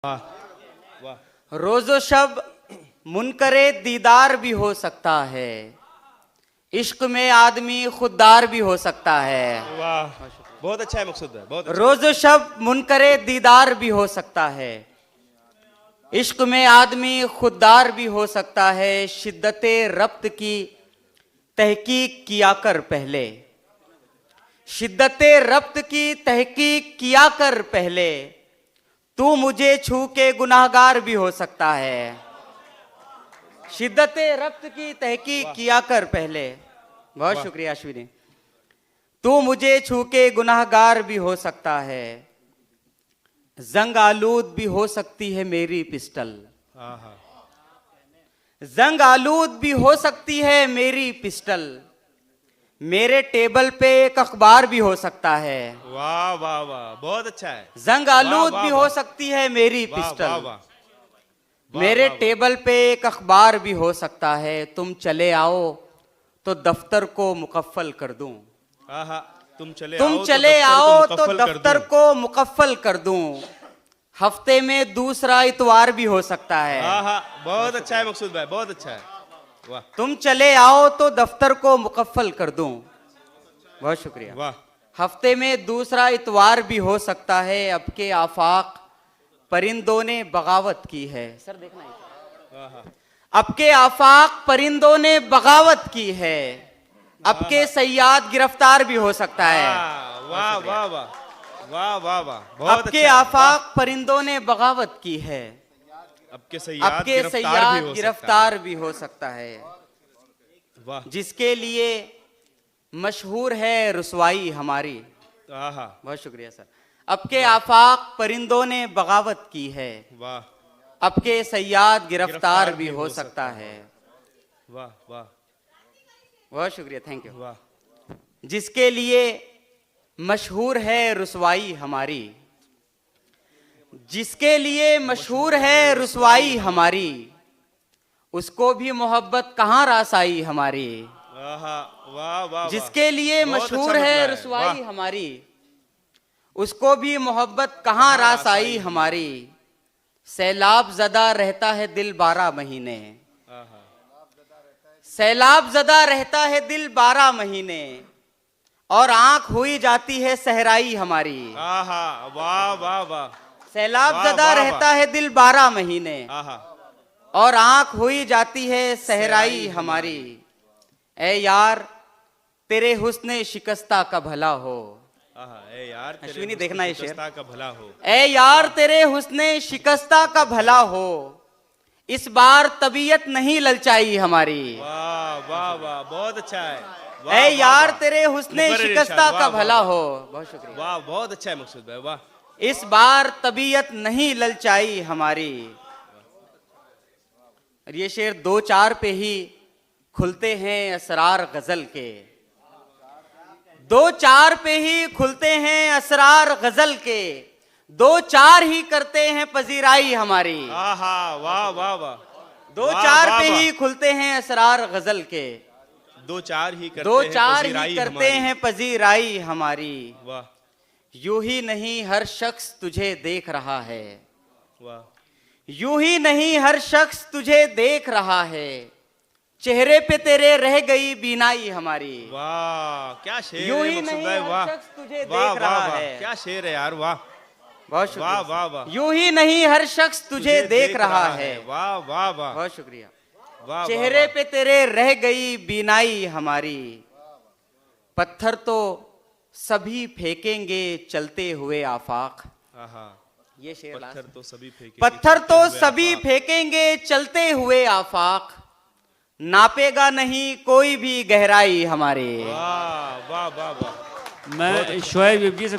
वाह वाह। रोजो शब मुनकरे दीदार भी हो सकता है, इश्क में आदमी खुददार भी हो सकता है। वाह, बहुत अच्छा है मकसूद भाई, बहुत अच्छा। रोजो शब मुनकरे दीदार भी हो सकता है, इश्क में आदमी खुददार भी हो सकता है। शिद्दते रब्त की तहकीक किया कर पहले, शिद्दते रब्त की तहकीक किया कर पहले, तू मुझे छू के गुनाहगार भी हो सकता है। शिद्दते रब्त की तहकीक किया कर पहले। बहुत शुक्रिया अश्विनी। तू मुझे छू के गुनाहगार भी हो सकता है, जंग आलूद भी हो सकती है मेरी पिस्टल, जंग आलूद भी हो सकती है मेरी पिस्टल, मेरे टेबल पे एक अखबार भी हो सकता है। वाह वाह वाह, बहुत अच्छा है। जंग आलूद भी हो सकती है मेरी पिस्टल, मेरे टेबल पे एक अखबार भी हो सकता है। तुम चले आओ तो दफ्तर को मुकफ्फल कर दूं, तुम चले आओ तो दफ्तर को मुकफ्फल कर दूं। हफ्ते में दूसरा इतवार भी हो सकता है। बहुत अच्छा है मकसूद भाई, बहुत अच्छा है। वाह। तुम चले आओ तो दफ्तर को मुकफ्फल कर दूं। बहुत शुक्रिया। वाह। हफ्ते में दूसरा इतवार भी हो सकता है। अब के आफाक परिंदों ने बगावत की है। सर देखना है। अब के आफाक परिंदों ने बगावत की है, अब के सयाद गिरफ्तार भी हो सकता है। वाह वाह वाह वाह वाह वाह। अब के आफाक परिंदों ने बगावत की है, अब के सयाद गिरफ्तार भी हो सकता है। वाह। जिसके लिए मशहूर है रुसवाई हमारी। बहुत शुक्रिया सर। अब के आफाक परिंदों ने बगावत की है, वाह। अब के सयाद गिरफ्तार भी हो सकता है। वाह वाह। बहुत शुक्रिया, थैंक यू। वाह। जिसके लिए मशहूर है रुसवाई हमारी, जिसके लिए मशहूर है रुसवाई हमारी, उसको भी मोहब्बत कहाँ रास आई हमारी। वाह वाह। जिसके लिए मशहूर है रुसवाई हमारी, उसको भी मोहब्बत कहाँ रास आई हमारी। सैलाब ज़दा रहता है दिल 12 महीने, सैलाब ज़दा रहता है दिल 12 महीने, और आंख हुई जाती है सहराई हमारी। वाह वाह वाह। सैलाब ज़दा रहता है दिल 12 महीने, और आंख हुई जाती है सहराई हमारी। ए यार तेरे हुस्ने शिकस्ता का भला हो। ए यार अश्विनी देखना ये शेर। का भला हो। ए यार तेरे हुस्ने शिकस्ता का भला हो, इस बार तबीयत नहीं ललचाई हमारी। वाह वाह वाह, बहुत अच्छा है। ए यार तेरे हुस्ने शिकस्ता का भला हो। बहुत शुक्रिया। वाह, बहुत अच्छा है मकसूद भाई, वाह। इस बार तबीयत नहीं ललचाई हमारी। और ये शेर 2-4 पे ही खुलते हैं असरार गजल के, 2-4 पे ही खुलते हैं असरार गजल के, 2-4 ही करते हैं पजीराई हमारी। वाह वाह वाह। 2-4 पे ही खुलते हैं असरार गजल के, 2-4 ही करते हैं पजीराई हमारी। वाह। यूं ही नहीं हर शख्स तुझे देख रहा है, वाह। यूं ही नहीं हर शख्स तुझे देख रहा है, चेहरे पे तेरे रह गई बीनाई हमारी। वाह, क्या शेर यूं है ही मकसूद नहीं भाई, हर वाह। शख्स तुझे देख रहा है। क्या शेर है यार, वाह। बहुत शुक्रिया। वाह वाह वाह। यूं ही नहीं हर शख्स तुझे देख रहा है। वाह वाह वाह। बहुत शुक्रिया। वाह। चेहरे पे तेरे रह गई बीनाई हमारी। पत्थर तो सभी फेंकेंगे चलते हुए आफाक। ये शेर पत्थर तो सभी फेंकेंगे, पत्थर तो सभी फेंकेंगे चलते हुए आफाक, नापेगा नहीं कोई भी गहराई हमारी। वाह वाह वाह वाह। मैं शोएब इब्जी से